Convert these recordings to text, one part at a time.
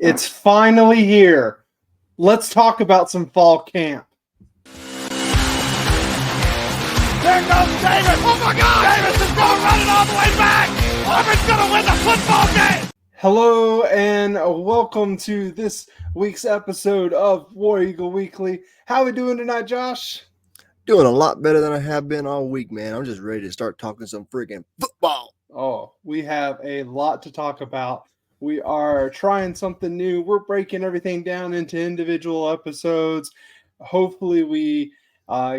It's finally here. Let's talk about some fall camp. There goes Davis. Oh my God! Davis is going to run it all the way back. Auburn's going to win the football game. Hello and welcome to this week's episode of War Eagle Weekly. How are we doing tonight, Josh? Doing a lot better than I have been all week, man. I'm just ready to start talking some freaking football. Oh, we have a lot to talk about. We are trying something new. We're breaking everything down into individual episodes. Hopefully we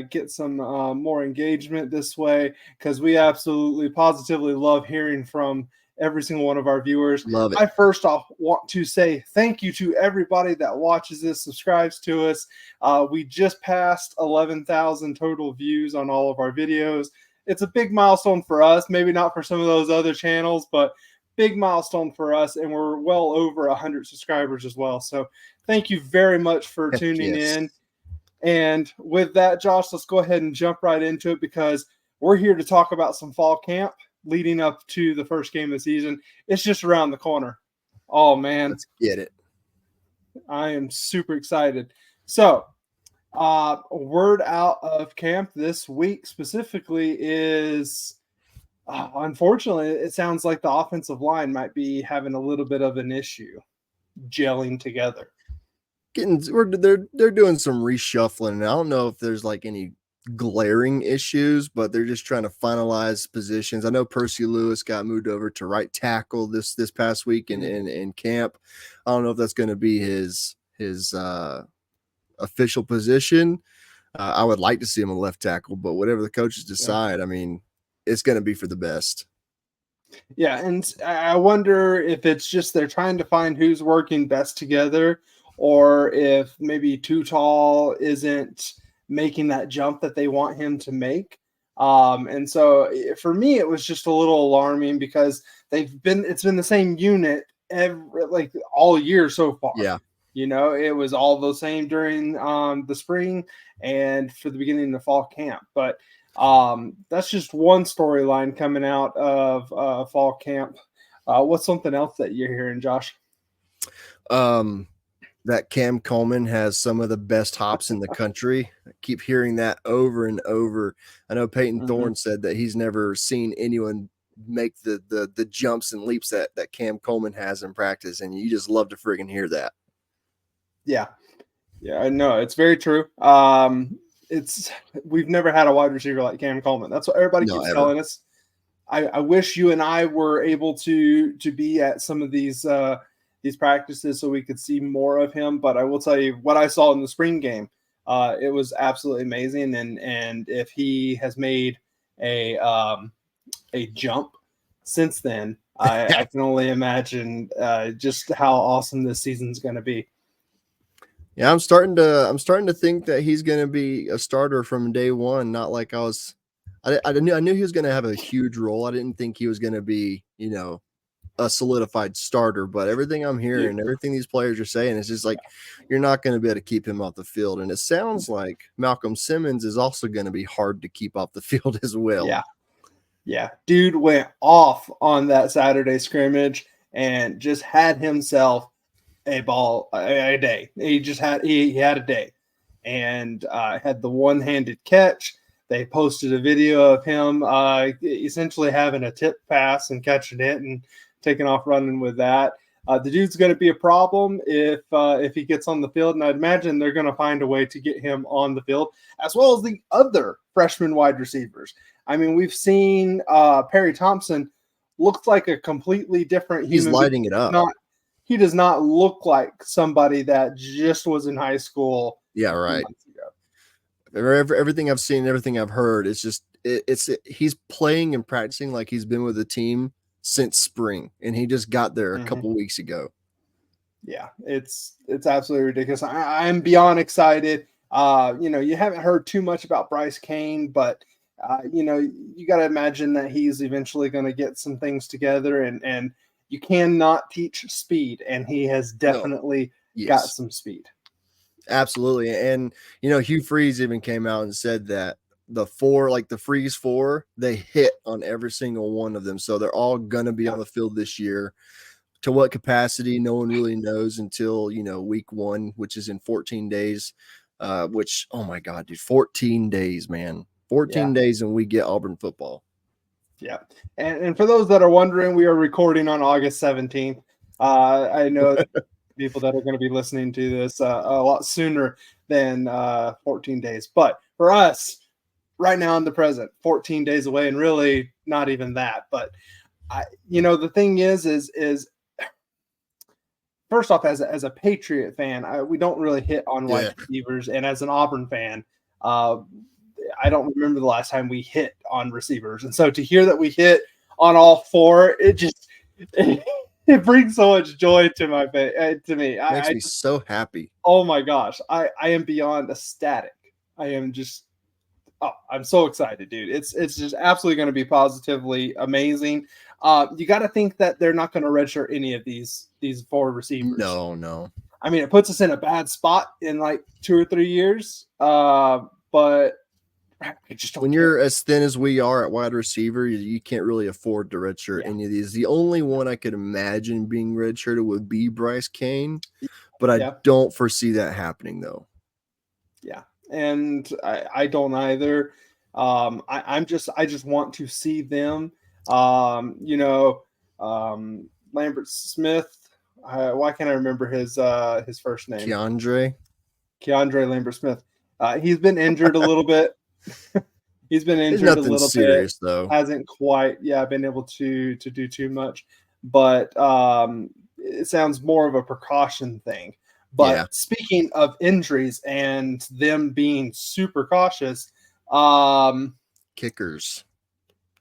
get some more engagement this way, because we absolutely positively love hearing from every single one of our viewers. Love it. I first off want to say thank you to everybody that watches this, subscribes to us. We just passed 11,000 total views on all of our videos. It's a big milestone for us, maybe not for some of those other channels, but big milestone for us, and we're well over 100 subscribers as well. So thank you very much for tuning in. And with that, Josh, let's go ahead and jump right into it, because we're here to talk about some fall camp leading up to the first game of the season. It's just around the corner. Oh, man. Let's get it. I am super excited. So, word out of camp this week specifically is, unfortunately, it sounds like the offensive line might be having a little bit of an issue gelling together. They're doing some reshuffling. I don't know if there's like any glaring issues, but they're just trying to finalize positions. I know Percy Lewis got moved over to right tackle this past week in camp. I don't know if that's going to be his official position. I would like to see him a left tackle, but whatever the coaches decide, I mean, it's going to be for the best. Yeah, and I wonder if it's just they're trying to find who's working best together, or if maybe Too Tall isn't making that jump that they want him to make. And so for me, it was just a little alarming, because it's been the same unit all year so far. Yeah. You know, it was all the same during the spring and for the beginning of fall camp. But that's just one storyline coming out of fall camp. What's something else that you're hearing, Josh? That Cam Coleman has some of the best hops in the country. I keep hearing that over and over. I know Peyton Thorne said that he's never seen anyone make the jumps and leaps that Cam Coleman has in practice, and you just love to friggin' hear that. Yeah, I know, it's very true. We've never had a wide receiver like Cam Coleman. That's what everybody keeps telling us. I wish you and I were able to be at some of these practices so we could see more of him. But I will tell you what I saw in the spring game. It was absolutely amazing. And if he has made a jump since then, I can only imagine just how awesome this season's going to be. Yeah, I'm starting to think that he's going to be a starter from day one. Not like I knew he was going to have a huge role. I didn't think he was going to be, a solidified starter, but everything I'm hearing, everything these players are saying, is just like, you're not going to be able to keep him off the field. And it sounds like Malcolm Simmons is also going to be hard to keep off the field as well. Yeah. Dude went off on that Saturday scrimmage and just had himself a day. He had a day, and had the one-handed catch. They posted a video of him essentially having a tip pass and catching it and taking off running with that. The dude's going to be a problem if he gets on the field, and I'd imagine they're going to find a way to get him on the field, as well as the other freshman wide receivers. I mean, we've seen Perry Thompson looks like a completely different human. He's lighting it up. He does not look like somebody that just was in high school. Yeah, right. Everything I've seen, everything I've heard, it's just he's playing and practicing like he's been with the team since spring, and he just got there a couple weeks ago. Yeah, it's absolutely ridiculous. I'm beyond excited. You haven't heard too much about Bryce Kane, but you got to imagine that he's eventually going to get some things together, and you cannot teach speed, and he has definitely got some speed. Absolutely. And, Hugh Freeze even came out and said that the Freeze 4, they hit on every single one of them. So they're all going to be on the field this year. To what capacity, no one really knows until, week 1, which is in 14 days, which, oh my God, dude, 14 days, man. 14 days and we get Auburn football. Yeah. And for those that are wondering, we are recording on August 17th. I know people that are going to be listening to this a lot sooner than 14 days. But for us, right now in the present, 14 days away, and really not even that. But, the thing is first off, as a Patriot fan, we don't really hit on wide receivers. And as an Auburn fan, I don't remember the last time we hit on receivers. And so to hear that we hit on all 4, it just it brings so much joy to my to me. Makes me so happy. Oh my gosh. I am beyond ecstatic. I am just I'm so excited, dude. It's just absolutely going to be positively amazing. You got to think that they're not going to redshirt any of these 4 receivers. No. I mean, it puts us in a bad spot in like 2 or 3 years. But when you're as thin as we are at wide receiver, you can't really afford to redshirt any of these. The only one I could imagine being redshirted would be Bryce Kane, but I don't foresee that happening though. Yeah, and I don't either. I just want to see them. Lambert Smith. Why can't I remember his first name? Keandre Lambert Smith. He's been injured a little bit. He's been injured a little serious, bit. Though. Hasn't quite been able to do too much. But it sounds more of a precaution thing. But speaking of injuries and them being super cautious, kickers.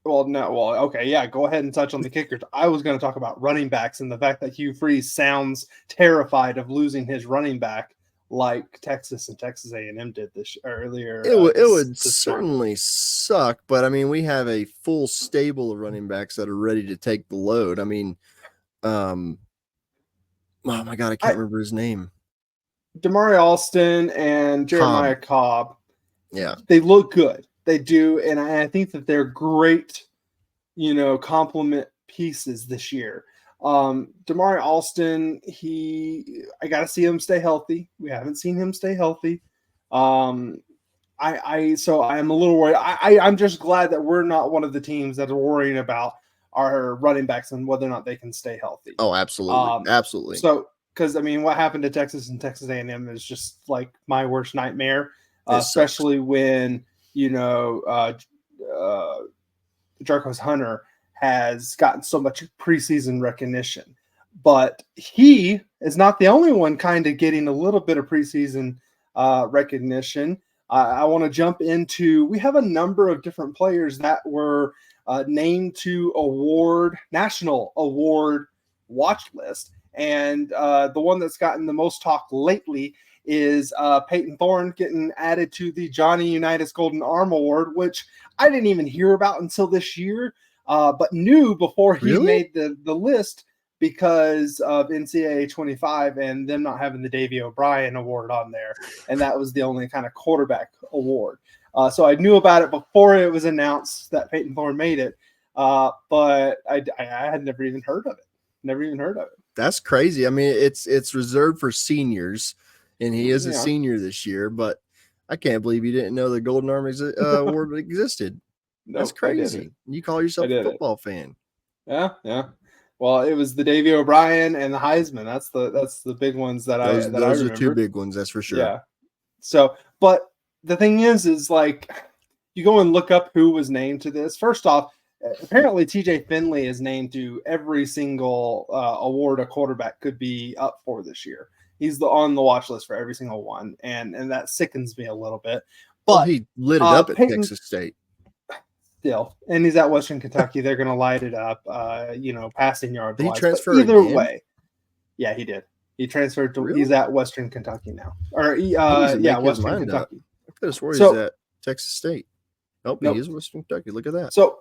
Okay, go ahead and touch on the kickers. I was going to talk about running backs and the fact that Hugh Freeze sounds terrified of losing his running back like Texas and Texas A&M did this earlier. It would certainly suck, but I mean, we have a full stable of running backs that are ready to take the load. I mean, oh my God, I can't remember his name. Damari Alston and Jeremiah Cobb. Yeah, they look good. They do, and I think that they're great, complement pieces this year. Damari Alston, I got to see him stay healthy. We haven't seen him stay healthy. So I'm a little worried. I'm just glad that we're not one of the teams that are worrying about our running backs and whether or not they can stay healthy. Oh, absolutely. Absolutely. So, because what happened to Texas and Texas A&M is just like my worst nightmare, especially when, Jarquez Hunter has gotten so much preseason recognition, but he is not the only one kind of getting a little bit of preseason recognition. I want to jump into, we have a number of different players that were named to national award watch list. And the one that's gotten the most talk lately is Peyton Thorne getting added to the Johnny Unitas Golden Arm Award, which I didn't even hear about until this year. But knew before he made the list because of NCAA 25 and them not having the Davey O'Brien Award on there. And that was the only kind of quarterback award. So I knew about it before it was announced that Peyton Thorne made it. But I had never even heard of it. That's crazy. I mean, it's reserved for seniors, and he is a senior this year, but I can't believe you didn't know the Golden Arm Award existed. That's crazy. You call yourself a football fan. Yeah. Well, it was the Davey O'Brien and the Heisman. That's the big ones that I remember. Those are 2 big ones, that's for sure. Yeah. So, but the thing is like you go and look up who was named to this. First off, apparently TJ Finley is named to every single award a quarterback could be up for this year. He's on the watch list for every single one, and that sickens me a little bit. But he lit it up at Texas State. Still, and he's at Western Kentucky. They're going to light it up, passing yard. Did he transfer either way? Yeah, he did. He transferred to. Really? He's at Western Kentucky now, Western Kentucky. I could have swore he's at Texas State. Nope, he is Western Kentucky. Look at that. So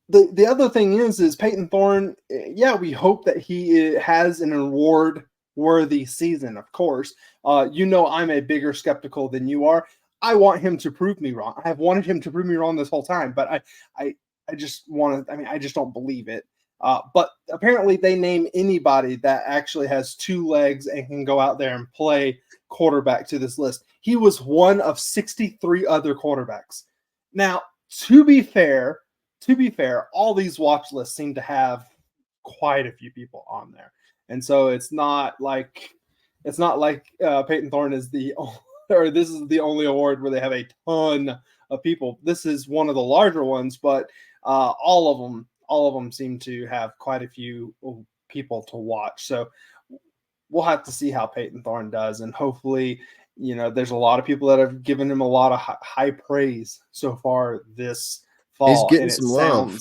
the other thing is Peyton Thorne. Yeah, we hope that he has an award-worthy season. Of course, I'm a bigger skeptical than you are. I want him to prove me wrong. I have wanted him to prove me wrong this whole time, but I just want to. I mean, I just don't believe it. But apparently they name anybody that actually has 2 legs and can go out there and play quarterback to this list. He was one of 63 other quarterbacks. Now, to be fair, all these watch lists seem to have quite a few people on there. And so it's not like Peyton Thorne is this is the only award where they have a ton of people. This is one of the larger ones, but all of them seem to have quite a few people to watch. So we'll have to see how Peyton Thorne does, and hopefully, there's a lot of people that have given him a lot of high praise so far this fall. He's getting some love.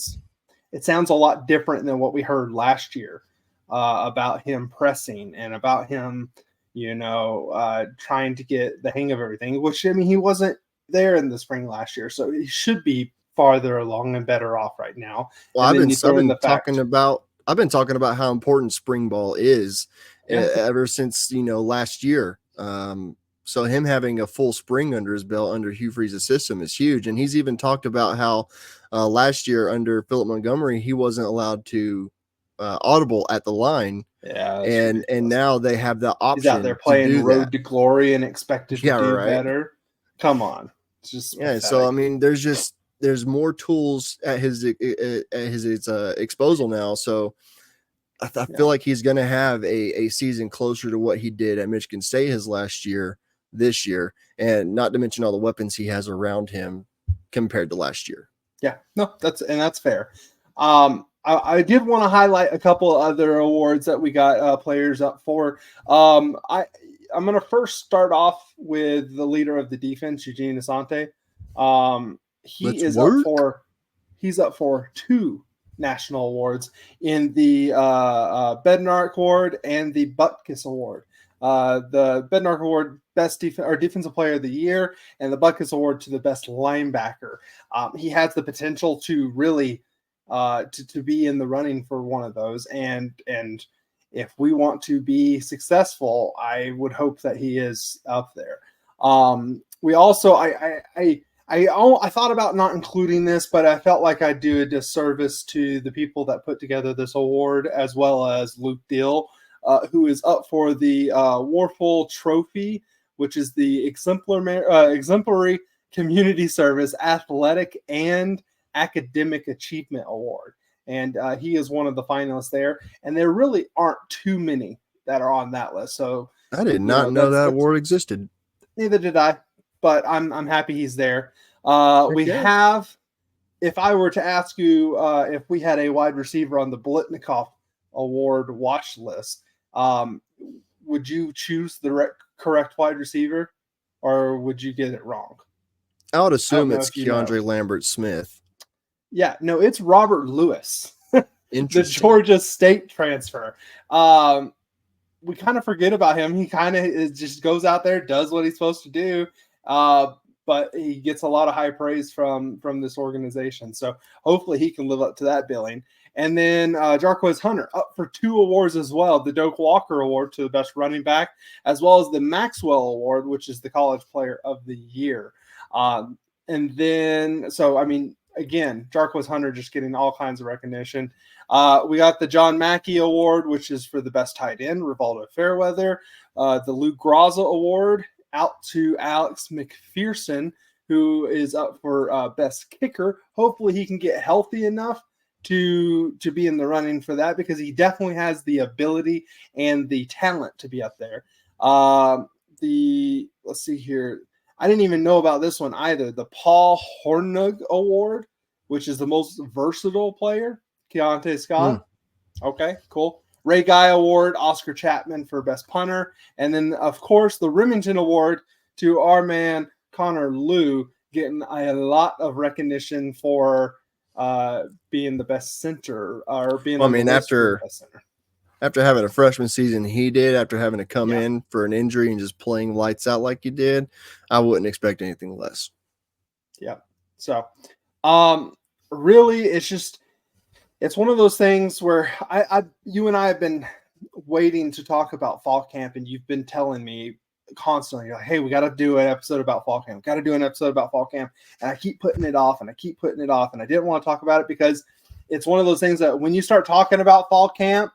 It sounds a lot different than what we heard last year about him pressing and about him, trying to get the hang of everything, which, he wasn't there in the spring last year, so he should be farther along and better off right now. Well, I've been talking about how important spring ball is ever since, last year. So him having a full spring under his belt under Hugh Freeze's system is huge. And he's even talked about how last year under Philip Montgomery, he wasn't allowed to audible at the line. Yeah. And now they have the option. He's out there playing Road to Glory and expected to do better. Come on. It's just pathetic. So, there's more tools at his disposal now. So I feel like he's going to have a season closer to what he did at Michigan State his last year, this year, and not to mention all the weapons he has around him compared to last year. Yeah, no, that's fair. I did want to highlight a couple of other awards that we got players up for. I'm going to first start off with the leader of the defense, Eugene Asante. He's up for 2 national awards in the Bednarik Award and the Butkus Award. The Bednarik Award, best defensive player of the year, and the Butkus Award to the best linebacker. He has the potential to really to be in the running for one of those, and if we want to be successful, I would hope that he is up there. We also, I thought about not including this, but I felt like I'd do a disservice to the people that put together this award, as well as Luke Dill, who is up for the Warfel Trophy, which is the exemplary community service, athletic, and academic achievement award. And he is one of the finalists there. And there really aren't too many that are on that list. So I did not know that award existed. Neither did I. But I'm happy he's there. We have, if I were to ask you if we had a wide receiver on the Blitnikoff Award watch list, would you choose the correct wide receiver, or would you get it wrong? I would assume it's Keandre Lambert-Smith. Yeah, no, it's Robert Lewis, the Georgia State transfer. We kind of forget about him. He kind of just goes out there, does what he's supposed to do. But he gets a lot of high praise from this organization. So hopefully he can live up to that billing. And then Jarquez Hunter up for 2 awards as well. The Doak Walker Award to the best running back, as well as the Maxwell Award, which is the college player of the year. And then, so, again, Jarquez Hunter just getting all kinds of recognition. We got the John Mackey Award, which is for the best tight end, Rivaldo Fairweather. The Luke Graza Award out to Alex McPherson, who is up for best kicker. Hopefully he can get healthy enough to be in the running for that, because he definitely has the ability and the talent to be up there. Let's see here. I didn't even know about this one either. The Paul Hornung Award, which is the most versatile player, Keontae Scott. Okay, cool. Ray Guy Award, Oscar Chapman for best punter. And then, of course, the Remington Award to our man, Connor Liu, getting a lot of recognition for being the best center, or being after having a freshman season he did, after having to come in for an injury and just playing lights out like he did, I wouldn't expect anything less. Yeah. So, really, it's one of those things where you and I have been waiting to talk about fall camp, and you've been telling me constantly, like, hey, we got to do an episode about fall camp. And I keep putting it off, and I keep putting it off, and I didn't want to talk about it because it's one of those things that when you start talking about fall camp,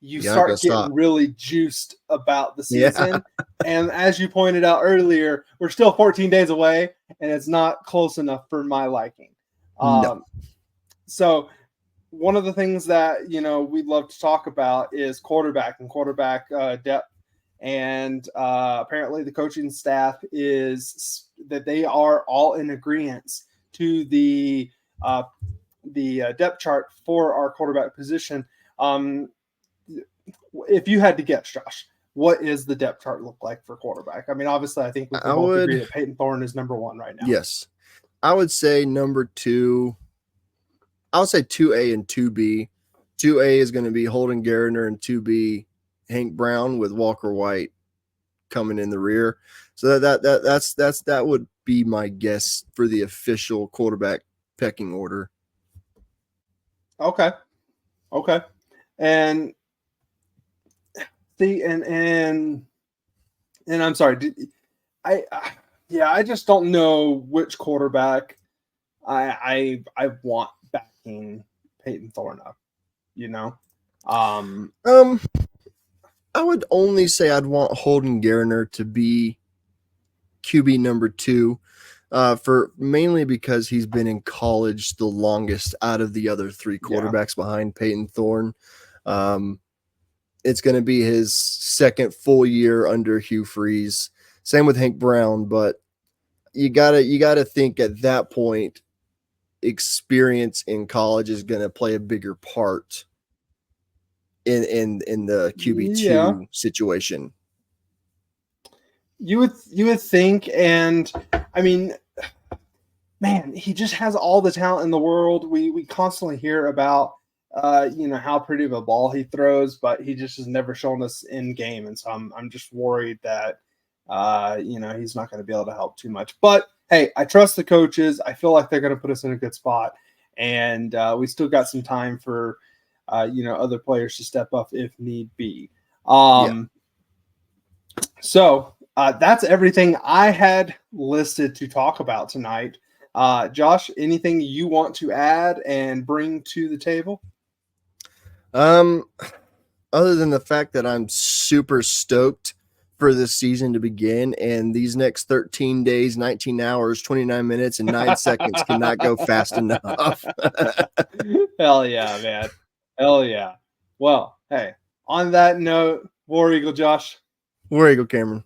you You're not start gonna getting stop. really juiced about the Yeah. season. And as you pointed out earlier, we're still 14 days away, and it's not close enough for my liking. No. So one of the things that, you know, we'd love to talk about is quarterback and quarterback depth. And apparently the coaching staff is that they are all in agreement to the depth chart for our quarterback position. If you had to guess, Josh, what is the depth chart look like for quarterback? I mean, obviously, I think we can both agree that Peyton Thorne is number one right now. Yes. I would say number 2. I would say 2A and 2B. 2A is going to be Holden Gardner, and 2B Hank Brown, with Walker White coming in the rear. So that would be my guess for the official quarterback pecking order. Okay. And see, and I'm sorry, I just don't know which quarterback I want backing Peyton Thorne up, you know. I would only say I'd want Holden Gardner to be QB number 2, for mainly because he's been in college the longest out of the other 3 quarterbacks behind Peyton Thorne. It's going to be his second full year under Hugh Freeze. Same with Hank Brown, but you gotta think at that point, experience in college is going to play a bigger part in the QB2 situation. You would think, and I mean, man, he just has all the talent in the world. We constantly hear about how pretty of a ball he throws, but he just has never shown us in game, and so I'm just worried that he's not going to be able to help too much. But hey, I trust the coaches. I feel like they're going to put us in a good spot, and we still got some time for other players to step up if need be. So that's everything I had listed to talk about tonight. Josh, anything you want to add and bring to the table? Other than the fact that I'm super stoked for this season to begin, and these next 13 days, 19 hours, 29 minutes, and 9 seconds cannot go fast enough. Hell yeah, man. Hell yeah. Well, hey, on that note, War Eagle Josh. War Eagle Cameron.